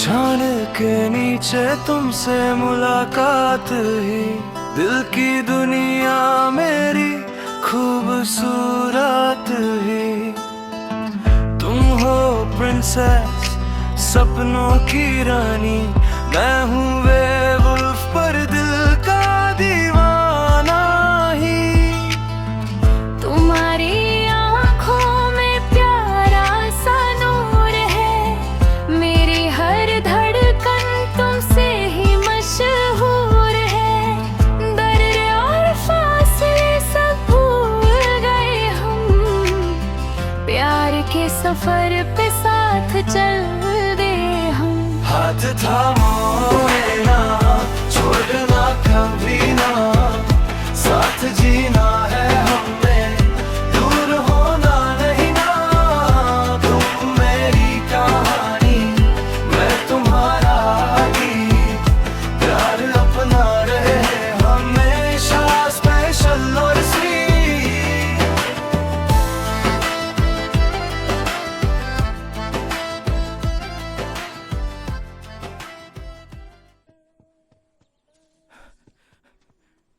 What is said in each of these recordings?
छान के नीचे तुमसे मुलाकात ही दिल की दुनिया मेरी खूबसूरत ही। तुम हो प्रिंसेस सपनों की रानी, मैं हूँ वेवुल्फ पर दिल का दीवाना ही। तुम्हारी आँखों में प्यारा सा नूर है, मेरी हर धड़कन तुमसे ही मशहूर है। दर्द और फासले सब भूल गए हम, प्यार के सफर पे साथ चल दे हम। हाथ थामो मेरा, छोड़ना कभी ना, साथ जीना है हमने, दूर होना नहीं ना। तुम मेरी कहानी, मैं तुम्हारा गीत, प्यार अपना रहे हमेशा स्पेशल और स्वीट।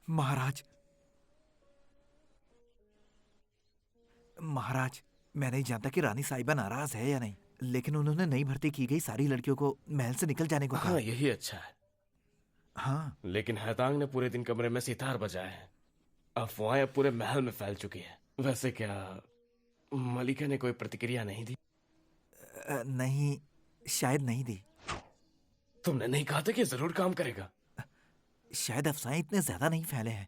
महाराज, महाराज, मैं नहीं जानता कि रानी साहिबा नाराज है या नहीं, लेकिन उन्होंने नई भर्ती की गई सारी लड़कियों को महल से निकल जाने को कहा। हाँ, यही अच्छा है। हाँ, लेकिन हैतांग ने पूरे दिन कमरे में सितार बजाए हैं। अफवाहें अब पूरे महल में फैल चुकी है। वैसे क्या मलिका ने कोई प्रतिक्रिया नहीं दी? नहीं, शायद नहीं दी। तुमने नहीं कहा था कि जरूर काम करेगा? शायद अफसाएं इतने ज्यादा नहीं फैले हैं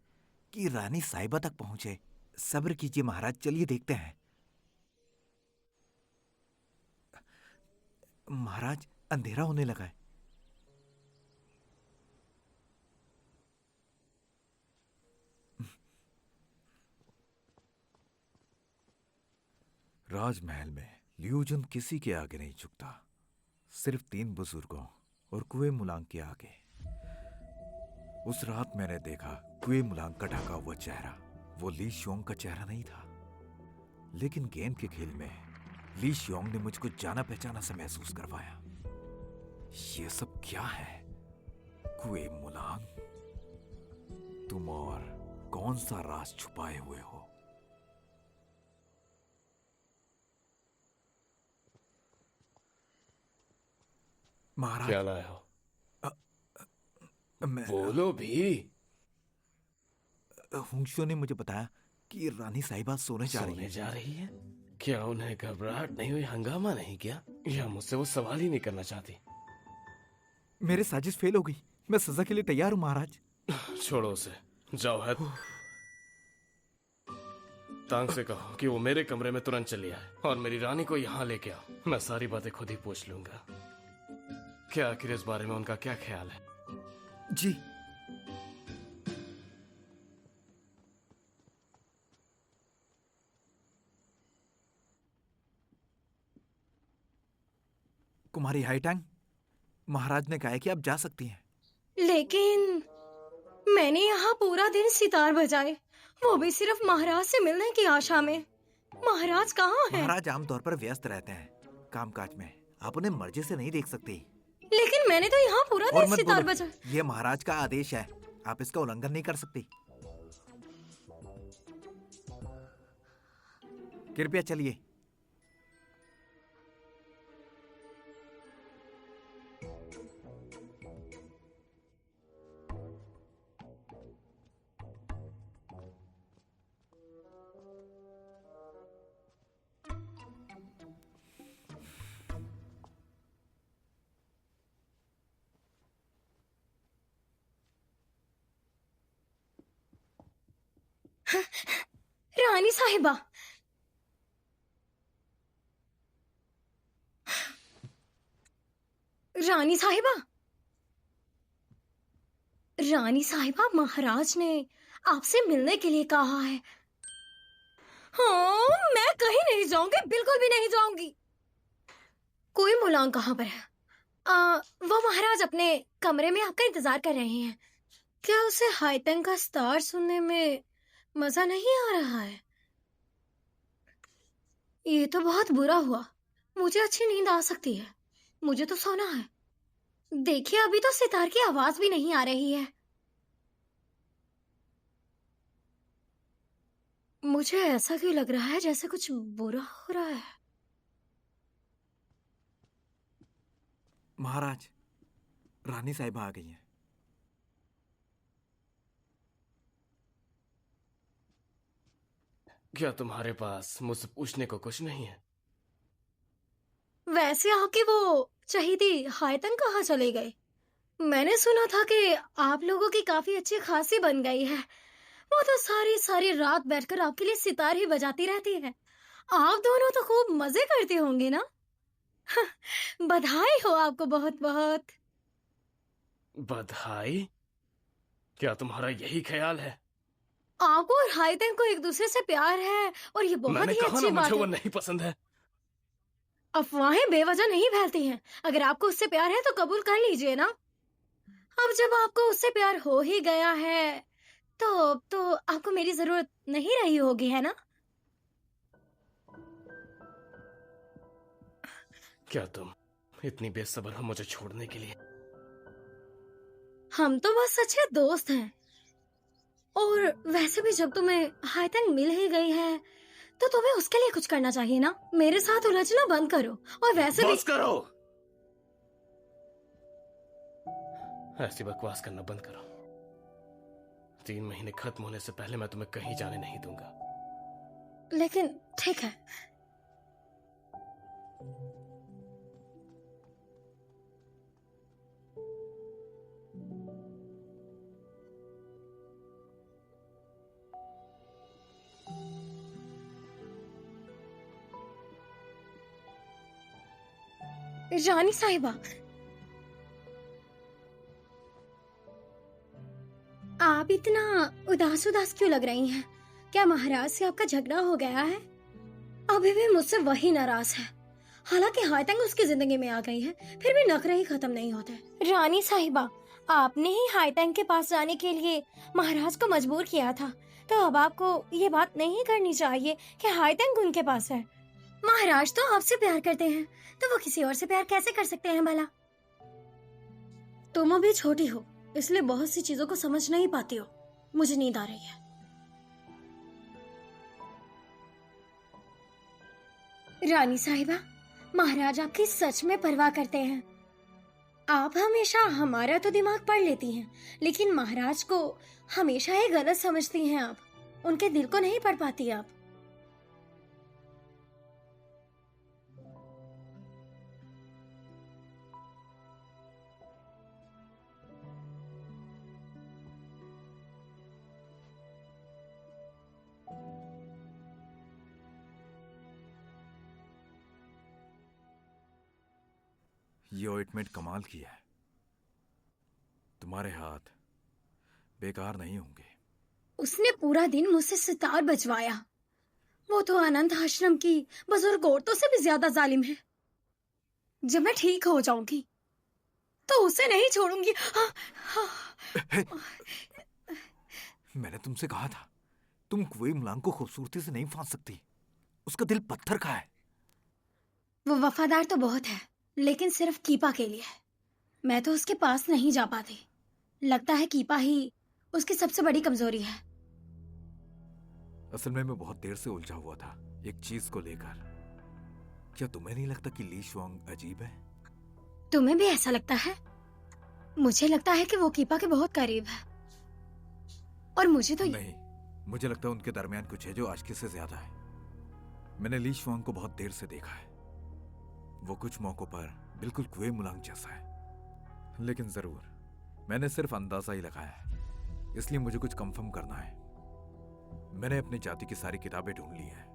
कि रानी साहिबा तक पहुंचे। सब्र कीजिए महाराज, चलिए देखते हैं। महाराज, अंधेरा होने लगा है। राजमहल में लियूजन किसी के आगे नहीं झुकता, सिर्फ 3 बुजुर्गों और कुए मुलांग के आगे। उस रात मैंने देखा कुए मुलांग का ढका हुआ चेहरा, वो ली शियोंग का चेहरा नहीं था। लेकिन गेम के खेल में ली शियोंग ने मुझको जाना पहचाना सा महसूस करवाया। ये सब क्या है? कुए मुलांग, तुम और कौन सा राज छुपाए हुए हो? महाराज, क्या लाए हो? मैं बोलो भी। हुंगशो ने मुझे बताया कि रानी साहिबा सोने जा रही सोने है। जा रही है? क्या उन्हें घबराहट नहीं हुई, हंगामा नहीं किया, या मुझसे वो सवाल ही नहीं करना चाहती? मेरे साजिश फेल हो गई। मैं सजा के लिए तैयार हूँ महाराज। छोड़ो उसे, जाओ है। तांग से कहो कि वो मेरे कमरे में तुरंत चली आए और मेरी रानी को यहाँ लेके आओ। मैं सारी बातें खुद ही पूछ लूंगा। क्या आखिर इस बारे में उनका क्या ख्याल है? जी। कुमारी हाईटैंग, महाराज ने कहा है कि आप जा सकती हैं। लेकिन मैंने यहाँ पूरा दिन सितार बजाए, वो भी सिर्फ महाराज से मिलने की आशा में। महाराज कहाँ हैं? महाराज आमतौर पर व्यस्त रहते हैं कामकाज में, आप उन्हें मर्जी से नहीं देख सकती। लेकिन मैंने तो यहाँ पूरा और दिन मत सितार बोलो, बजाए। ये महाराज का आदेश है, आप इसका उल्लंघन नहीं कर सकती। कृपया चलिए। रानी साहिबा, रानी साहिबा, रानी साहिबा, महाराज ने आपसे मिलने के लिए कहा है। हाँ, मैं कहीं नहीं जाऊंगी, बिल्कुल भी नहीं जाऊंगी। कोई मुलांग कहाँ पर है? वो महाराज अपने कमरे में आपका इंतजार कर रहे हैं। क्या उसे हाईटैंग का स्टार सुनने में मजा नहीं आ रहा है? ये तो बहुत बुरा हुआ। मुझे अच्छी नींद आ सकती है, मुझे तो सोना है। देखिए, अभी तो सितार की आवाज भी नहीं आ रही है। मुझे ऐसा क्यों लग रहा है जैसे कुछ बुरा हो रहा है। महाराज, रानी साहिबा आ गई हैं। क्या तुम्हारे पास मुझसे पूछने को कुछ नहीं है? वैसे आपकी वो चहेती हायतन कहाँ चले गए? मैंने सुना था कि आप लोगों की काफी अच्छी खासी बन गई है। वो तो सारी सारी रात बैठकर आपके लिए सितार ही बजाती रहती है। आप दोनों तो खूब मजे करते होंगे ना? बधाई हो आपको बहुत बहुत। बधाई? क्या तुम्हारा यही ख्याल है? आपको और हायतन को एक दूसरे से प्यार है और ये बहुत मैंने ही कहा ना अच्छी मुझे बात वो है। नहीं पसंद है। अफवाहें बेवजह नहीं फैलती हैं। अगर आपको उससे प्यार है तो कबूल कर लीजिए ना। अब जब आपको उससे प्यार हो ही गया है तो अब तो आपको मेरी जरूरत नहीं रही होगी, है ना? क्या तुम इतनी बेसब्र हो मुझे छोड़ने के लिए? हम तो बस अच्छे दोस्त हैं। और वैसे भी जब तुम्हें हायतन मिल ही गई है तो तुम्हें उसके लिए कुछ करना चाहिए ना। मेरे साथ उलझना बंद करो। और वैसे भी बस करो। ऐसी बकवास करना बंद करो। 3 महीने खत्म होने से पहले मैं तुम्हें कहीं जाने नहीं दूंगा। लेकिन ठीक है। रानी साहिबा, आप इतना उदास उदास क्यों लग रही हैं? क्या महाराज से आपका झगड़ा हो गया है? अभी भी मुझसे वही नाराज है। हालांकि हायतंग उसकी जिंदगी में आ गई है, फिर भी नखरे ही खत्म नहीं होते। रानी साहिबा, आपने ही हायतंग के पास जाने के लिए महाराज को मजबूर किया था, तो अब आपको ये बात नहीं करनी चाहिए कि हायतंग उनके पास है। महाराज तो आपसे प्यार करते हैं, तो वो किसी और से प्यार कैसे कर सकते हैं भला? तुम अभी छोटी हो, इसलिए बहुत सी चीजों को समझ नहीं पाती हो। मुझे नींद आ रही है। रानी साहिबा, महाराज आपकी सच में परवाह करते हैं। आप हमेशा हमारा तो दिमाग पढ़ लेती हैं, लेकिन महाराज को हमेशा ही गलत समझती हैं आप। उनके दिल को नहीं पढ़ पाती आप। ये ऑइंटमेंट कमाल की है। तुम्हारे हाथ बेकार नहीं होंगे। उसने पूरा दिन मुझसे सितार बजवाया। वो तो अनंत आश्रम की बुजुर्ग औरतों से भी ज्यादा जालिम है। जब मैं ठीक हो जाऊंगी तो उसे नहीं छोड़ूंगी। हाँ, हाँ। मैंने तुमसे कहा था, तुम कुएं मुलांग को खूबसूरती से नहीं फांस सकती। उसका दिल पत्थर का है। वो वफादार तो बहुत है, लेकिन सिर्फ कीपा के लिए। मैं तो उसके पास नहीं जा पाती। लगता है कीपा ही उसकी सबसे बड़ी कमजोरी है। असल में मैं बहुत देर से उलझा हुआ था एक चीज को लेकर। क्या तुम्हें नहीं लगता कि ली शुआंग अजीब है? तुम्हें भी ऐसा लगता है? मुझे लगता है कि वो कीपा के बहुत करीब है। और मुझे तो नहीं, मुझे लगता है उनके दरमियान कुछ है जो आशिकी से ज्यादा है। मैंने ली शुआंग को बहुत देर से देखा है। वो कुछ मौकों पर बिल्कुल कुएं मुलांग जैसा है, लेकिन जरूर मैंने सिर्फ अंदाजा ही लगाया है, इसलिए मुझे कुछ कंफर्म करना है। मैंने अपनी जाति की सारी किताबें ढूंढ ली हैं।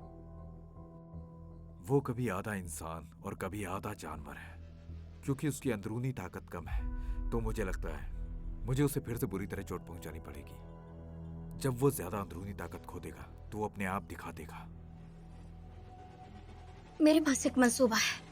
वो कभी आधा इंसान और कभी आधा जानवर है। क्योंकि उसकी अंदरूनी ताकत कम है, तो मुझे लगता है मुझे उसे फिर से बुरी तरह चोट पहुंचानी पड़ेगी। जब वो ज्यादा अंदरूनी ताकत खो देगा तो वो अपने आप दिखा देगा। मेरे पास एक मंसूबा है।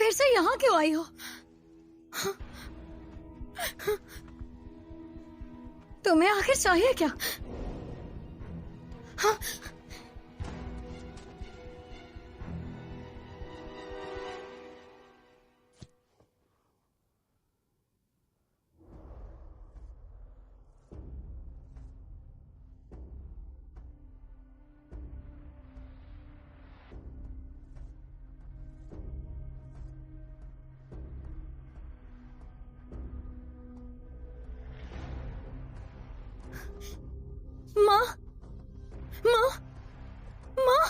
फिर से यहाँ क्यों आई हो? तुम्हें आखिर चाहिए क्या? हाँ? माँ, माँ, माँ,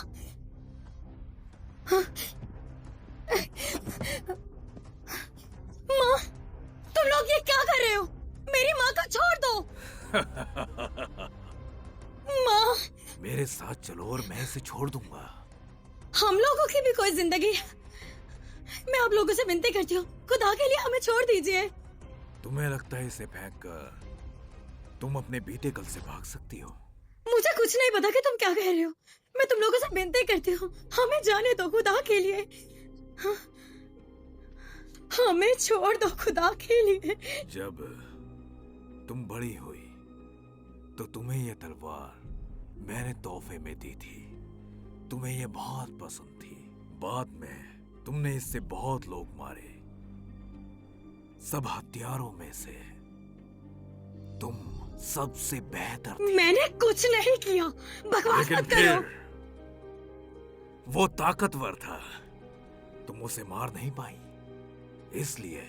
माँ, तुम लोग ये क्या कर रहे हो? मेरी माँ को छोड़ दो। माँ, मेरे साथ चलो और मैं इसे छोड़ दूंगा। हम लोगों की भी कोई जिंदगी है। मैं आप लोगों से विनती करती हूँ, खुदा के लिए हमें छोड़ दीजिए। तुम्हें लगता है इसे फेंक कर तुम अपने बीते कल से भाग सकती हो? मुझे कुछ नहीं पता कि तुम क्या कह रहे हो। मैं तुम लोगों से विनती करती हूँ, हमें जाने दो खुदा के लिए। हाँ, हमें छोड़ दो खुदा के लिए। जब तुम बड़ी हुई तो तुम्हें यह तलवार मैंने तोहफे में दी थी। तुम्हें यह बहुत पसंद थी। बाद में तुमने इससे बहुत लोग मारे। सब हथियारों में से तुम सबसे बेहतर थी। मैंने कुछ नहीं किया, बकवास लेकिन मत करो। फिर वो ताकतवर था, तुम उसे मार नहीं पाई। इसलिए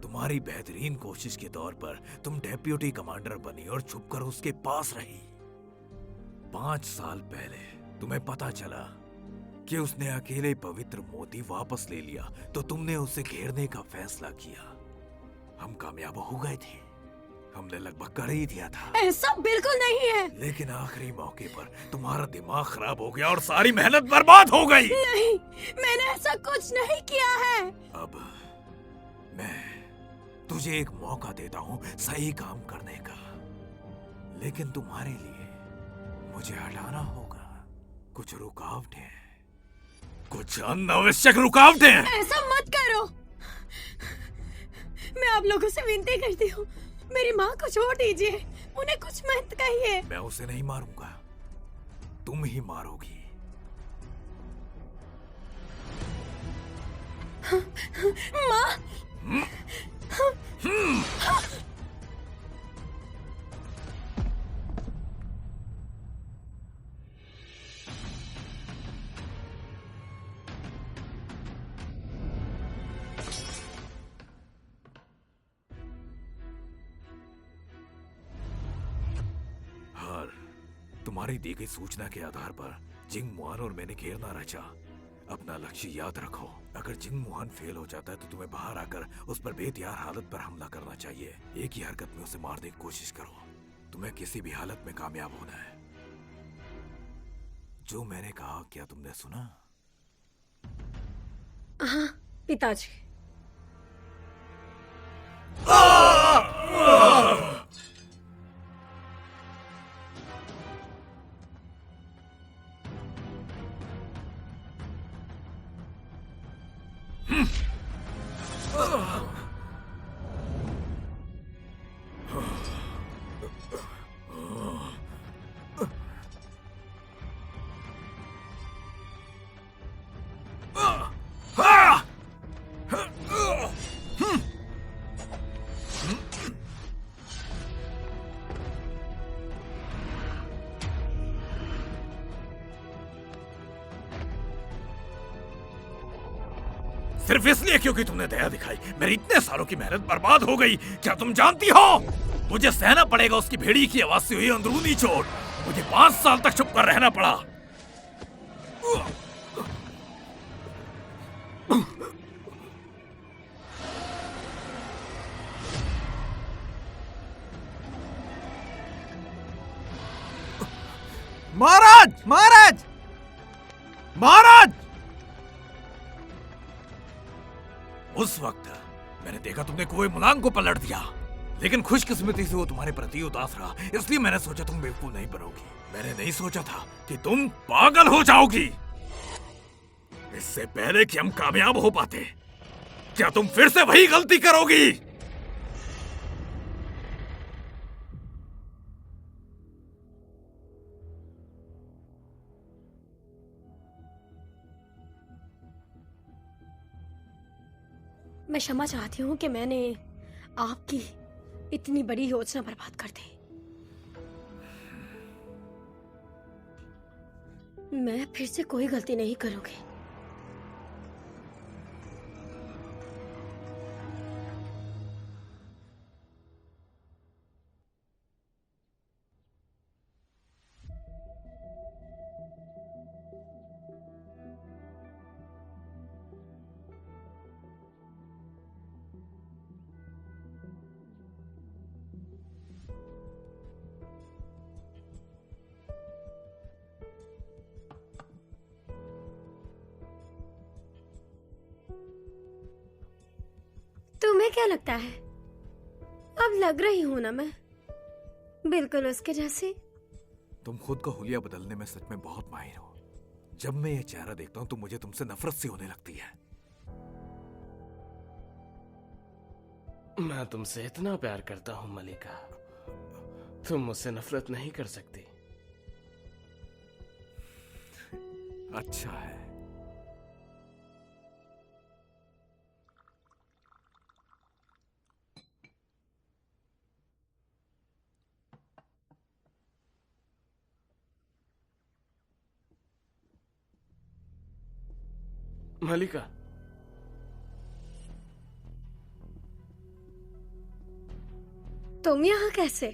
तुम्हारी बेहतरीन कोशिश के तौर पर तुम डेप्यूटी कमांडर बनी और छुपकर उसके पास रही। 5 साल पहले तुम्हें पता चला कि उसने अकेले पवित्र मोती वापस ले लिया, तो तुमने उसे घेरने का फैसला किया। हम कामयाब हो गए थे, हमने लगभग कर ही दिया था। ऐसा बिल्कुल नहीं है। लेकिन आखिरी मौके पर तुम्हारा दिमाग खराब हो गया और सारी मेहनत बर्बाद हो गई। नहीं, मैंने ऐसा कुछ नहीं किया है। अब मैं तुझे एक मौका देता हूँ सही काम करने का, लेकिन तुम्हारे लिए मुझे हटाना होगा कुछ रुकावटें, कुछ अनावश्यक रुकावटें। ऐसा मत करो। मैं आप लोगों से विनती करती हूँ, मेरी माँ को छोड़ दीजिए। उन्हें कुछ मत कहिए। मैं उसे नहीं मारूंगा, तुम ही मारोगी। माँ, तुम्हारी दी गई सूचना के आधार पर जिंग मुहान और मैंने घेरना रचा। अपना लक्ष्य याद रखो। अगर जिंग मुहान फेल हो जाता है तो तुम्हें बाहर आकर उस पर बेहतियार हालत पर हमला करना चाहिए। एक ही हरकत में उसे मारने की कोशिश करो। तुम्हें किसी भी हालत में कामयाब होना है। जो मैंने कहा क्या तुमने सुना? हाँ पिताजी। सिर्फ इसलिए क्योंकि तुमने दया दिखाई मेरी इतने सालों की मेहनत बर्बाद हो गई। क्या तुम जानती हो मुझे सहना पड़ेगा उसकी भेड़ी की आवाज से हुई अंदरूनी चोट। मुझे 5 साल तक चुप कर रहना पड़ा। महाराज महाराज महाराज! उस वक्त मैंने देखा तुमने कुएं मुलांग को पलट दिया, लेकिन खुशकिस्मती से वो तुम्हारे प्रति उदास रहा, इसलिए मैंने सोचा तुम बेवकूफ नहीं बनोगी। मैंने नहीं सोचा था कि तुम पागल हो जाओगी। इससे पहले कि हम कामयाब हो पाते, क्या तुम फिर से वही गलती करोगी? मैं क्षमा चाहती हूँ कि मैंने आपकी इतनी बड़ी योजना बर्बाद कर दी। मैं फिर से कोई गलती नहीं करूंगी। तुम्हें क्या लगता है, अब लग रही हूं ना मैं बिल्कुल उसके जैसी? तुम खुद का हुलिया बदलने में सच में बहुत माहिर हो। जब मैं ये चेहरा देखता हूं तो मुझे तुमसे नफरत सी होने लगती है। मैं तुमसे इतना प्यार करता हूं मलिका, तुम मुझसे नफरत नहीं कर सकती। अच्छा है। मलिका, तुम यहाँ कैसे?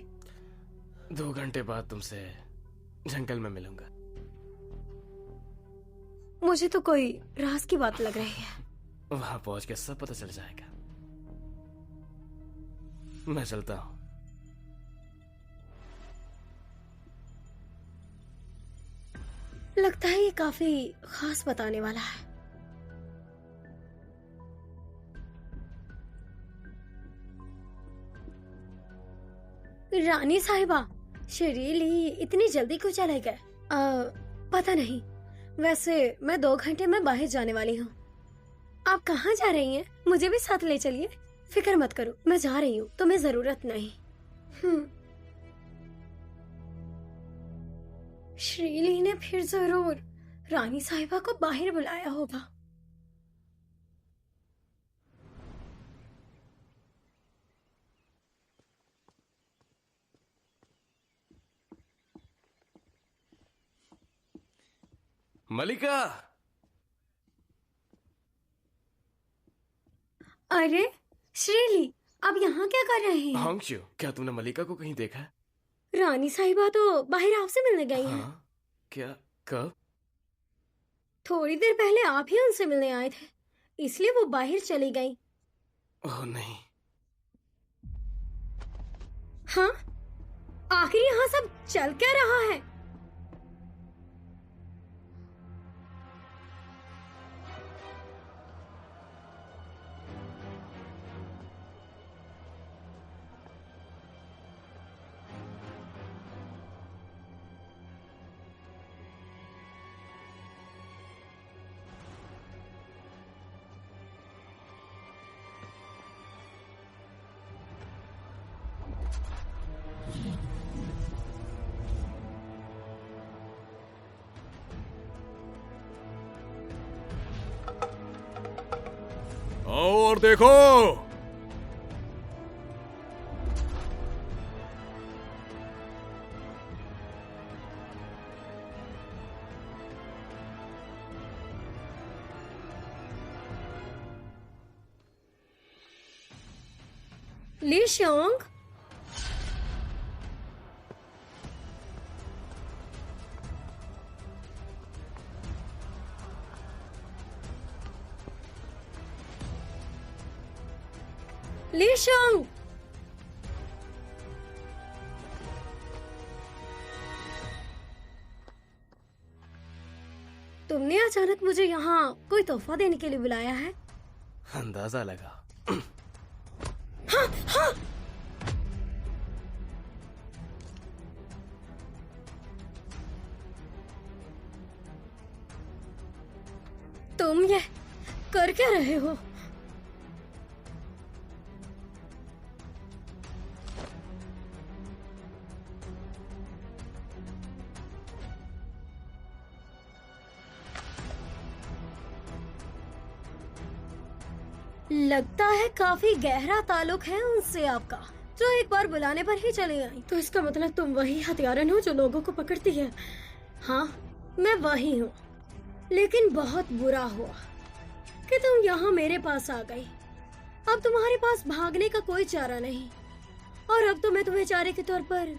2 घंटे बाद तुमसे जंगल में मिलूंगा। मुझे तो कोई राज की बात लग रही है। वहां पहुंच के सब पता चल जाएगा। मैं चलता हूं। लगता है ये काफी खास बताने वाला है। रानी साहिबा, शरीली इतनी जल्दी क्यों चले गए? पता नहीं। वैसे मैं 2 घंटे में बाहर जाने वाली हूँ। आप कहाँ जा रही हैं? मुझे भी साथ ले चलिए। फिक्र मत करो, मैं जा रही हूँ, तुम्हें जरूरत नहीं। श्रीली ने फिर जरूर रानी साहिबा को बाहर बुलाया होगा। मलिका! अरे श्रीली, आप यहाँ क्या कर रहे हैं? होंगशू, क्या तुमने मलिका को कहीं देखा है? रानी साहिबा तो बाहर आपसे मिलने गई हैं। हाँ? क्या? कब? थोड़ी देर पहले आप ही उनसे मिलने आए थे, इसलिए वो बाहर चली गई। ओह नहीं। हाँ? आखिर यहाँ सब चल क्या रहा है? और देखो, ली शियोंग, ली शियोंग, तुमने अचानक मुझे यहाँ कोई तोहफा देने के लिए बुलाया है? अंदाजा लगा। हाँ, हाँ। तुम ये कर क्या रहे हो? लगता है काफी गहरा ताल्लुक है उनसे आपका, जो एक बार बुलाने पर ही चली आई। तो इसका मतलब तुम वही हत्यारन हो जो लोगों को पकड़ती है? हाँ, मैं वही हूँ। लेकिन बहुत बुरा हुआ कि तुम यहाँ मेरे पास आ गई। अब तुम्हारे पास भागने का कोई चारा नहीं, और अब तो मैं तुम्हें चारे के तौर पर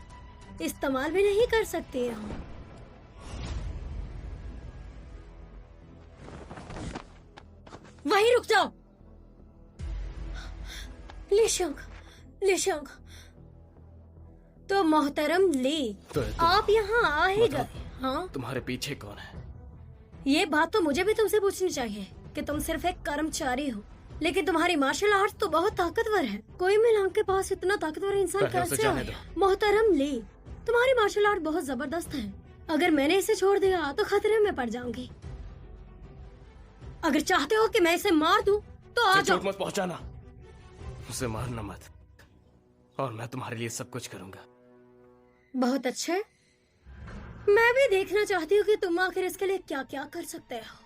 इस्तेमाल भी नहीं कर सकती हूँ। वहीं रुक जाओ। लिशंग, तो मोहतरम ली, तो आप यहाँ आ ही गए। हाँ, तुम्हारे पीछे कौन है? ये बात तो मुझे भी तुमसे पूछनी चाहिए कि तुम सिर्फ एक कर्मचारी हो, लेकिन तुम्हारी मार्शल आर्ट तो बहुत ताकतवर है। कोई मिलांग के पास इतना ताकतवर इंसान पहले उसे कैसे जाने आया? दो। मोहतरम ली, तुम्हारी मार्शल आर्ट बहुत जबरदस्त है। अगर मैंने इसे छोड़ दिया तो खतरे में पड़ जाऊंगी। अगर चाहते हो कि मैं इसे मार दूं तो आ उसे जाओ। चोट मत पहुंचाना, उसे मारना मत, और मैं तुम्हारे लिए सब कुछ करूंगा। बहुत अच्छे, मैं भी देखना चाहती हूँ कि तुम आखिर इसके लिए क्या क्या कर सकते हो।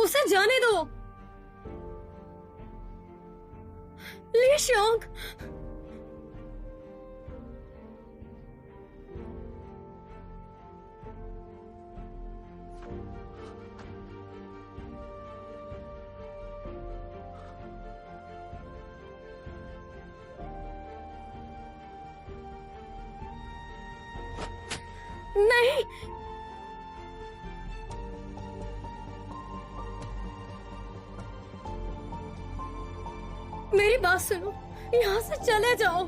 उसे जाने दो। ली शोंग, नहीं, मेरी बात सुनो, यहाँ से चले जाओ।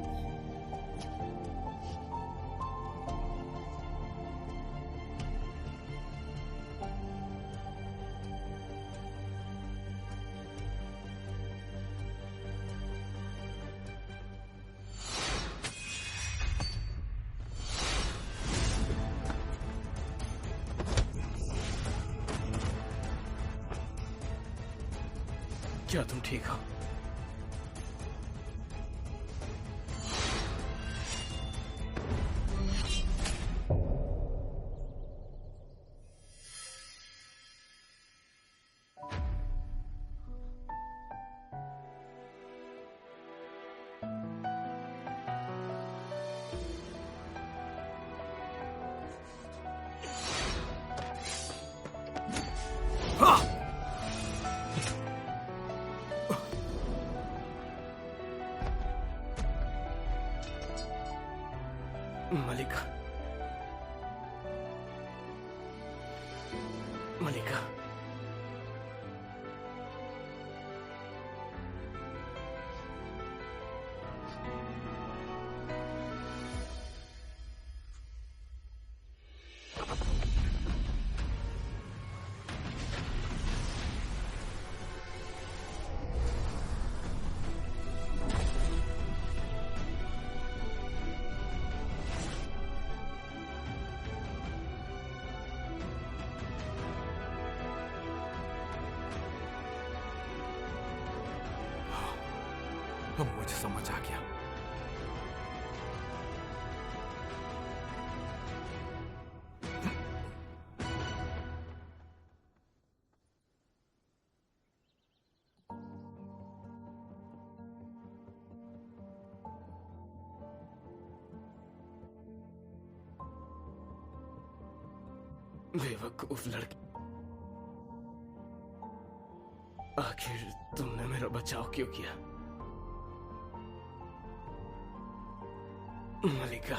क्या तुम ठीक हो? मलिका, मलिका, अब मुझे समझ आ गया। बेवकूफ लड़की, आखिर तुमने मेरा बचाव क्यों किया? मलिका,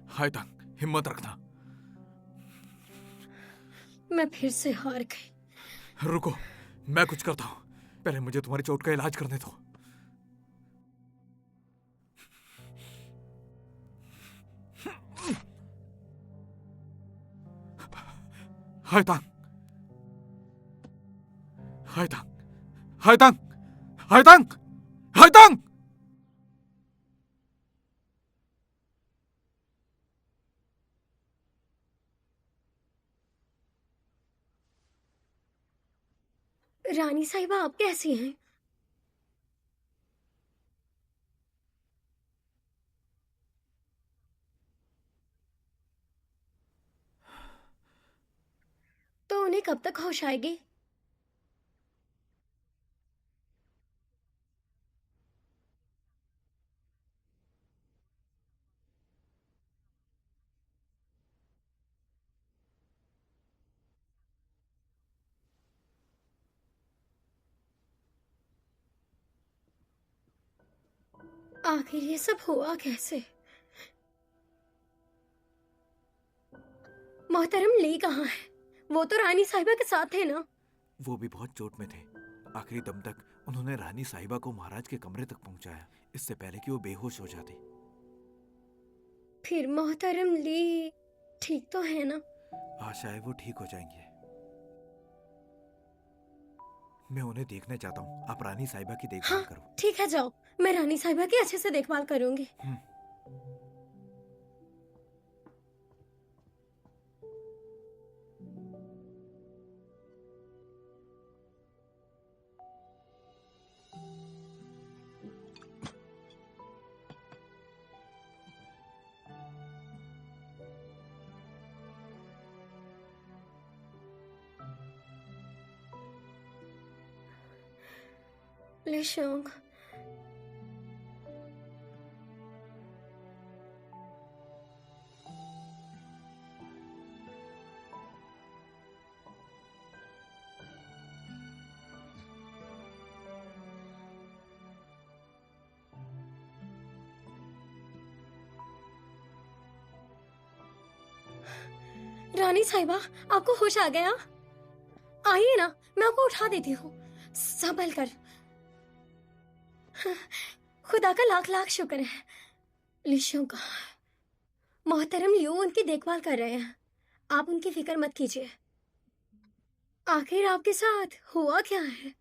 हायदंग, हिम्मत रखना। मैं फिर से हार गई। रुको, मैं कुछ करता हूं। पहले मुझे तुम्हारी चोट का इलाज करने दो। हायतांग, हायतांग, हायतांग, हायतांग, हायतांग। रानी साहिबा, आप कैसी हैं? तो उन्हें कब तक होश आएगी? आखिर ये सब हुआ कैसे? मोहतरम ली कहाँ है? वो तो रानी साहिबा के साथ थे ना? वो भी बहुत चोट में थे। आखिरी दम तक उन्होंने रानी साहिबा को महाराज के कमरे तक पहुंचाया, इससे पहले कि वो बेहोश हो जाती। फिर मोहतरम ली ठीक तो है ना? आशा है वो ठीक हो जाएंगे। मैं उन्हें देखने चाहता हूँ। आप रानी साहिबा की देखभाल हाँ करो। ठीक है, जाओ। मैं रानी साहिबा की अच्छे से देखभाल करूंगी। लिशोंग, रानी साहिबा, आपको होश आ गया? आइए ना, मैं आपको उठा देती हूँ। संभल कर। खुदा का लाख लाख शुक्र है। लिशों का मोहतरम लियो उनकी देखभाल कर रहे हैं। आप उनकी फिक्र मत कीजिए। आखिर आपके साथ हुआ क्या है?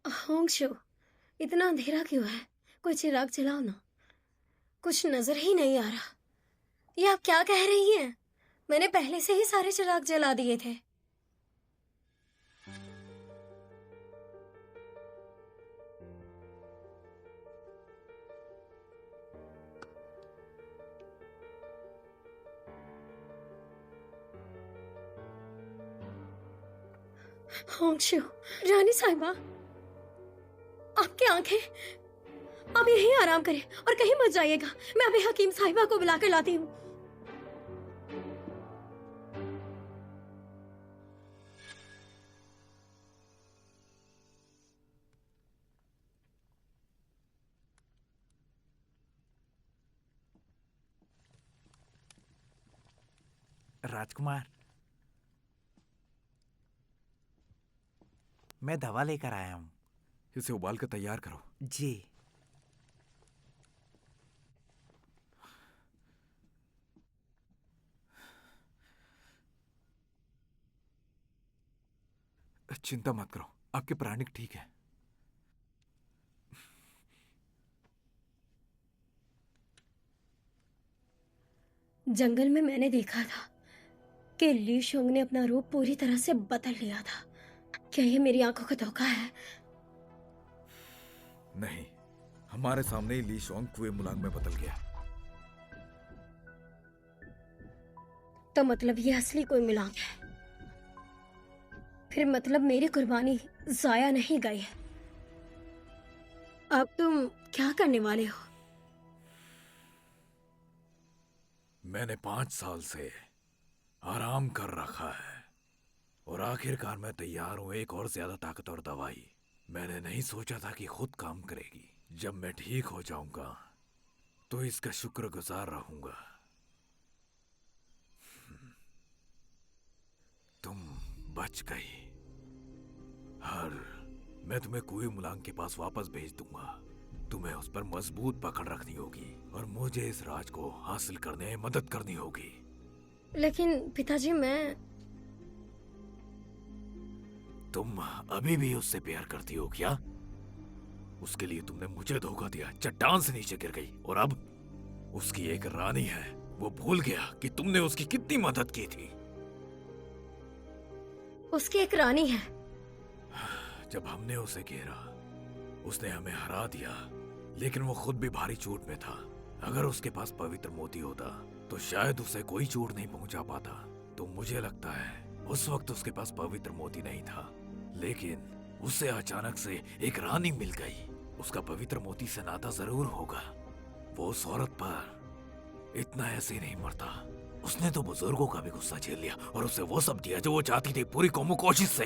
होंगशो, इतना अंधेरा क्यों है? कोई चिराग जलाओ ना। कुछ नजर ही नहीं आ रहा। ये आप क्या कह रही हैं? मैंने पहले से ही सारे चिराग जला दिए थे। होंगशो, रानी साहिबा, आपकी आंखें। आप यहीं आराम करें और कहीं मत जाइएगा। मैं अभी हकीम साहिबा को बुलाकर लाती हूँ। राजकुमार, मैं दवा लेकर आया हूँ। इसे उबाल कर तैयार करो। जी। चिंता मत करो, आपके प्राणिक ठीक है। जंगल में मैंने देखा था कि ली शोंग ने अपना रूप पूरी तरह से बदल लिया था। क्या ये मेरी आंखों का धोखा है? नहीं, हमारे सामने ही ली शोंग कुएं मुलांग में बदल गया। तो मतलब ये असली कोई मुलांग है। फिर मतलब मेरी कुर्बानी जाया नहीं गई है। अब तुम क्या करने वाले हो? मैंने 5 साल से आराम कर रखा है और आखिरकार मैं तैयार हूं एक और ज्यादा ताकतवर दवाई। मैंने नहीं सोचा था कि खुद काम करेगी। जब मैं ठीक हो जाऊंगा तो इसका शुक्रगुजार रहूंगा। तुम बच गई। मैं तुम्हें कुएं मुलांग के पास वापस भेज दूंगा। तुम्हें उस पर मजबूत पकड़ रखनी होगी और मुझे इस राज को हासिल करने में मदद करनी होगी। लेकिन पिताजी तुम अभी भी उससे प्यार करती हो क्या? उसके लिए तुमने मुझे धोखा दिया, चट्टान से नीचे गिर गई, और अब उसकी एक रानी है, वो भूल गया कि तुमने उसकी कितनी मदद की थी। उसकी एक रानी है। जब हमने उसे घेरा, उसने हमें हरा दिया, लेकिन वो खुद भी भारी चोट में था। अगर उसके पास पवित्र मोती होता तो शायद उसे कोई चोट नहीं पहुंचा पाता। तो मुझे लगता है उस वक्त उसके पास पवित्र मोती नहीं था, लेकिन उसे अचानक से एक रानी मिल गई। उसका पवित्र मोती से नाता जरूर होगा। वो उस औरत पर इतना ऐसे नहीं मरता। उसने तो बुजुर्गों का भी गुस्सा झेल लिया और उसे वो सब दिया जो वो चाहती थी, पूरी कौम कोशिश से।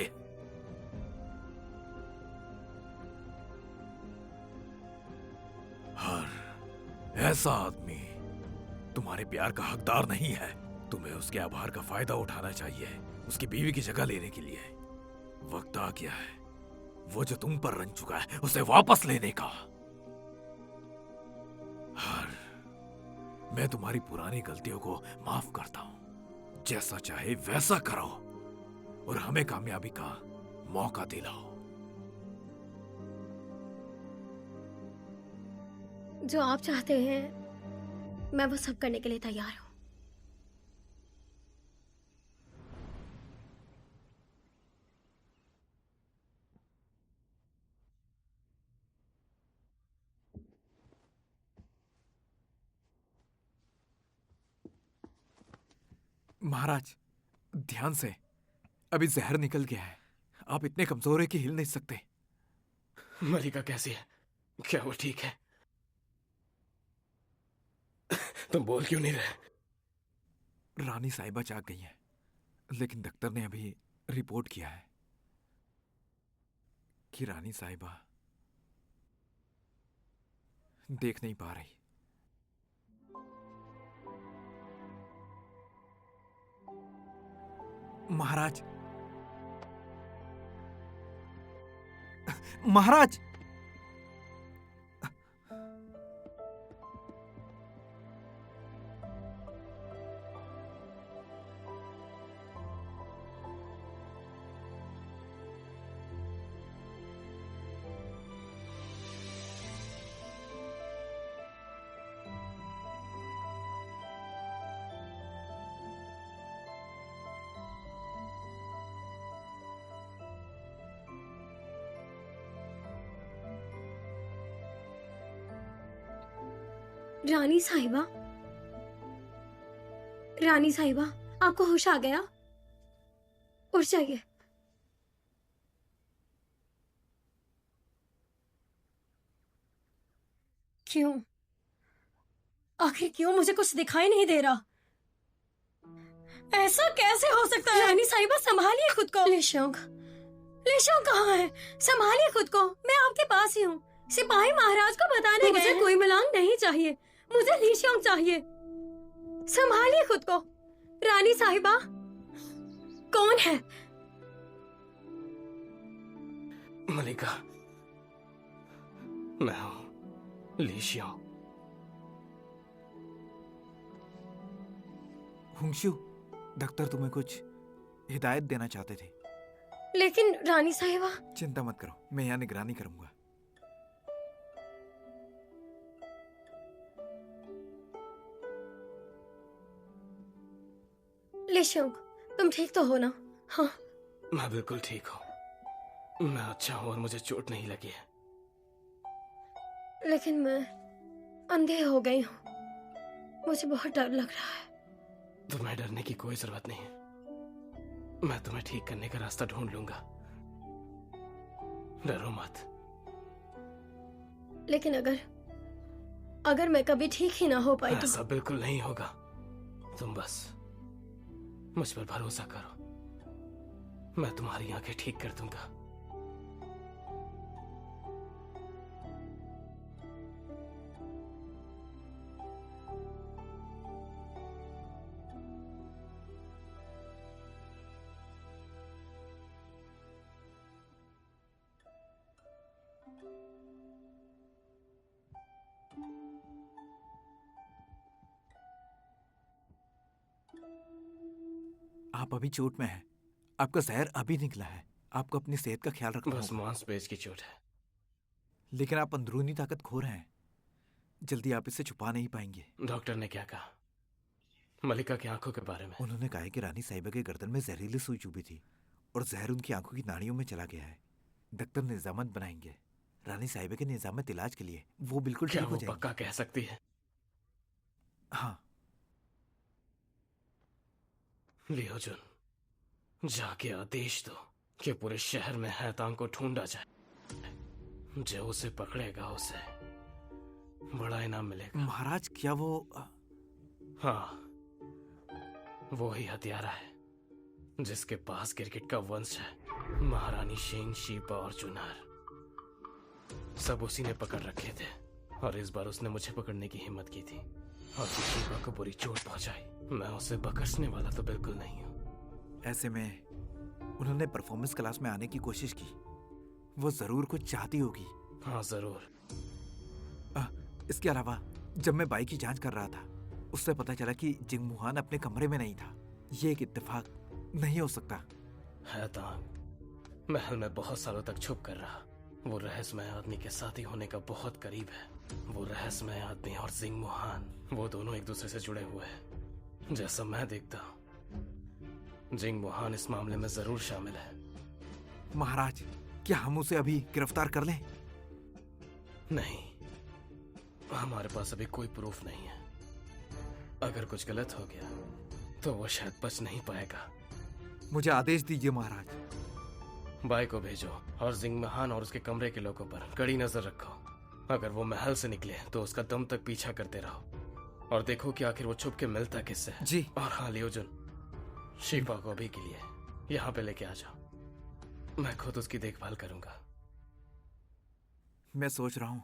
हर ऐसा आदमी तुम्हारे प्यार का हकदार नहीं है। तुम्हें उसके आभार का फायदा उठाना चाहिए, उसकी बीवी की जगह लेने के लिए। वक्त आ गया है वो जो तुम पर रंग चुका है उसे वापस लेने का। हर मैं तुम्हारी पुरानी गलतियों को माफ करता हूं। जैसा चाहे वैसा करो और हमें कामयाबी का मौका दिलाओ। जो आप चाहते हैं मैं वो सब करने के लिए तैयार हूं। महाराज, ध्यान से, अभी जहर निकल गया है। आप इतने कमजोर है कि हिल नहीं सकते। मलिका कैसी है? क्या वो ठीक है? तुम बोल क्यों नहीं रहे? रानी साहिबा जाग गई है, लेकिन डॉक्टर ने अभी रिपोर्ट किया है कि रानी साहिबा देख नहीं पा रही। महाराज, महाराज, रानी साहिबा, रानी साहिबा, आपको होश आ गया? उठ जाइए। क्यों? आखिर क्यों मुझे कुछ दिखाई नहीं दे रहा? ऐसा कैसे हो सकता है? रानी साहिबा, संभालिए खुद को। लिशोंग, लिशोंग कहाँ है? संभालिए खुद को, मैं आपके पास ही हूँ। सिपाही महाराज को बताने गए। मुझे कोई मलांग नहीं चाहिए, मुझे लिशोंग चाहिए। संभालिए खुद को। रानी साहिबा, कौन है? मलिका, मैं हूं लीशियो। हुंगशु, डॉक्टर तुम्हें कुछ हिदायत देना चाहते थे। लेकिन रानी साहिबा। चिंता मत करो, मैं यहाँ निगरानी करूंगा। लिशोंग, तुम ठीक तो हो ना? हाँ, मैं बिल्कुल ठीक हूं। मैं अच्छा हूं और मुझे चोट नहीं लगी है। लेकिन मैं अंधे हो गई हूँ, मुझे बहुत डर लग रहा है। तुम्हें डरने की कोई जरूरत नहीं है। मैं तुम्हें ठीक करने का रास्ता ढूंढ लूंगा, डरो मत। लेकिन अगर मैं कभी ठीक ही ना हो पाई तो? ऐसा बिल्कुल नहीं होगा। तुम बस मुझ पर भरोसा करो, मैं तुम्हारी आंखें ठीक कर दूंगा। आप अभी चोट में हैं। आपका जहर अभी निकला है। आपको अपनी सेहत का ख्याल रखना बस होगा। मांसपेश की चोट है। लेकिन आप अंदरूनी ताकत खो रहे हैं। जल्दी आप इसे छुपा नहीं पाएंगे। डॉक्टर ने क्या कहा मलिका की आंखों के बारे में? उन्होंने कहा है कि रानी साहिबा के गर्दन में जहरीली सुई चुभी थी और जहर उनकी आंखों की नाड़ियों में चला गया है। डॉक्टर निजामत बनाएंगे रानी साहिबा के निजामत इलाज के लिए। वो बिल्कुल क्या ठीक हो वो जाएंगी। पक्का कह सकती है? हाँ। लियोजुन, जाके आदेश दो कि पूरे शहर में हैतांग को ढूंढा जाए। जो उसे पकड़ेगा उसे बड़ा इनाम मिलेगा। महाराज, क्या वो हाँ, वो ही हत्यारा है जिसके पास गिरगिट का वंश है। महारानी शेन, शीबा और जुनार सब उसी ने पकड़ रखे थे और इस बार उसने मुझे पकड़ने की हिम्मत की थी और फिर शीबा को बुरी चोट पहुंचाई। मैं उसे बकसने वाला तो बिल्कुल नहीं हूँ। ऐसे में उन्होंने परफॉर्मेंस क्लास में आने की कोशिश की। वो जरूर कुछ चाहती होगी। हाँ जरूर। इसके अलावा जब मैं बाई की जांच कर रहा था उससे पता चला कि जिंगमुहान अपने कमरे में नहीं था। ये एक इत्तेफाक नहीं हो सकता। हैतांग महल में बहुत सालों तक छुप कर रहा। वो रहस्यमय आदमी के साथी होने का बहुत करीब है। वो रहस्यमय आदमी और जिंगमुहान वो दोनों एक दूसरे से जुड़े हुए हैं। जैसा मैं देखता हूँ जिंगमुहान इस मामले में जरूर शामिल है। महाराज, क्या हम उसे अभी गिरफ्तार कर लें? नहीं, हमारे पास अभी कोई प्रूफ नहीं है। अगर कुछ गलत हो गया तो वो शायद बच नहीं पाएगा। मुझे आदेश दीजिए महाराज। बाई को भेजो और जिंगमुहान और उसके कमरे के लोगों पर कड़ी नजर रखो। अगर वो महल से निकले तो उसका दम तक पीछा करते रहो और देखो कि आखिर वो छुप के मिलता किससे। जी। और हाँ लियोजुन, शीबा को अभी के लिए यहाँ पे लेके आ जाओ। मैं खुद उसकी देखभाल करूंगा। मैं सोच रहा हूँ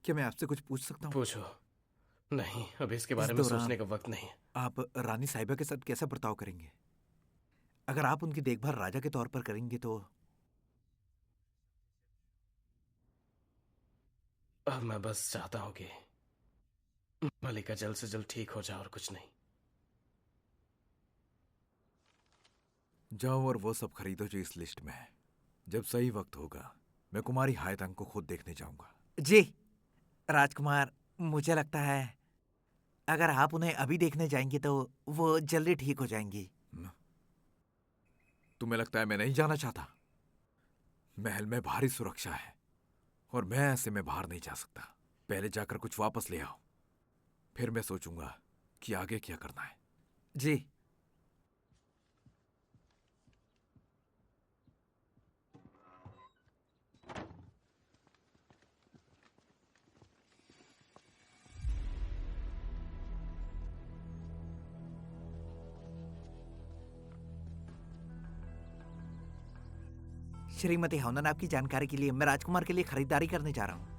कि मैं आपसे कुछ पूछ सकता हूँ? पूछो। नहीं, अभी इसके बारे इस में दौरान सोचने का वक्त नहीं है। आप रानी साहिबा के साथ कैसा बर्ताव करेंगे? अगर आप उनकी देखभाल राजा के तौर पर करेंगे तो? अब मैं बस चाहता हूँ कि मलिका जल्द से जल्द ठीक हो जाए और कुछ नहीं। जाओ और वो सब खरीदो जो इस लिस्ट में है। जब सही वक्त होगा मैं कुमारी हायतांग को खुद देखने जाऊंगा। जी राजकुमार, मुझे लगता है अगर आप उन्हें अभी देखने जाएंगे तो वो जल्दी ठीक हो जाएंगी। तुम्हें लगता है मैं नहीं जाना चाहता? महल में भारी सुरक्षा है और मैं ऐसे में बाहर नहीं जा सकता। पहले जाकर कुछ वापस ले आओ, फिर मैं सोचूंगा कि आगे क्या करना है। जी। श्रीमती हौनन, आपकी जानकारी के लिए मैं राजकुमार के लिए खरीदारी करने जा रहा हूँ।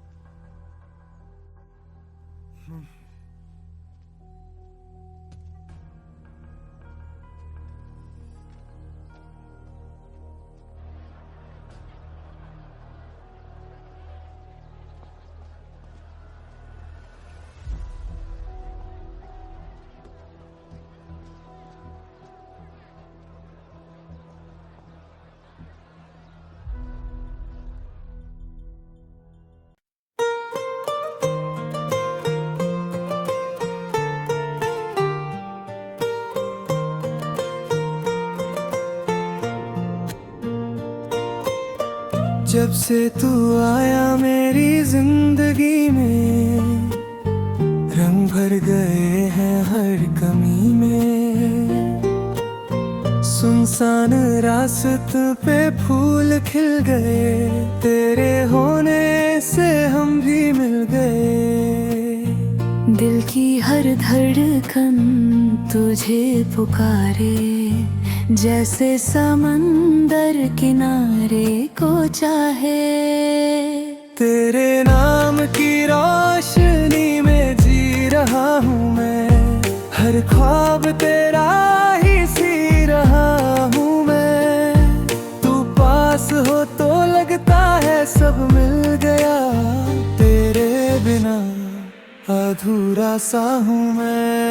जब से तू आया मेरी जिंदगी में, रंग भर गए हैं हर कमी में। सुनसान रास्ते पे फूल खिल गए, तेरे होने से हम भी मिल गए। दिल की हर धड़कन तुझे पुकारे, जैसे समंदर किनारे को चाहे। तेरे नाम की रोशनी में जी रहा हूँ मैं, हर ख्वाब तेरा ही सी रहा हूँ मैं। तू पास हो तो लगता है सब मिल गया, तेरे बिना अधूरा सा हूँ मैं।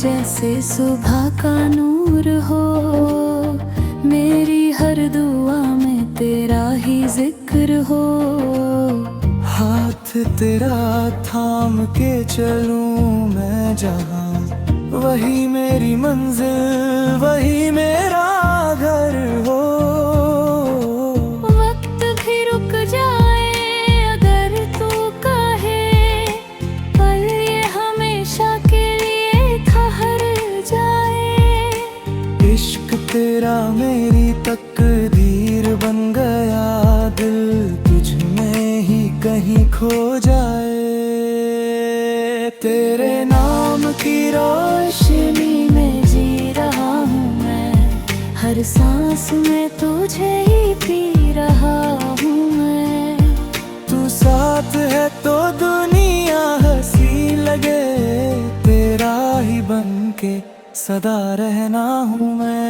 जैसे सुबह का नूर हो। मेरी हर दुआ में तेरा ही जिक्र हो। हाथ तेरा थाम के चलूं मैं जहां, वही मेरी मंजिल, वही मेरा घर हो। वक्त भी रुक जाए अगर तू कहे, पल ये हमेशा के लिए ठहर जाए। इश्क तेरा मेरी तकदीर बन गया, दिल तुझ में ही कहीं खो जाए। तेरे नाम की रोशनी में जी रहा हूँ मैं, हर सांस में तुझे ही पी रहा हूँ मैं। तू साथ है तो दुनिया हंसी लगे, तेरा ही बन के सदा रहना हूँ मैं।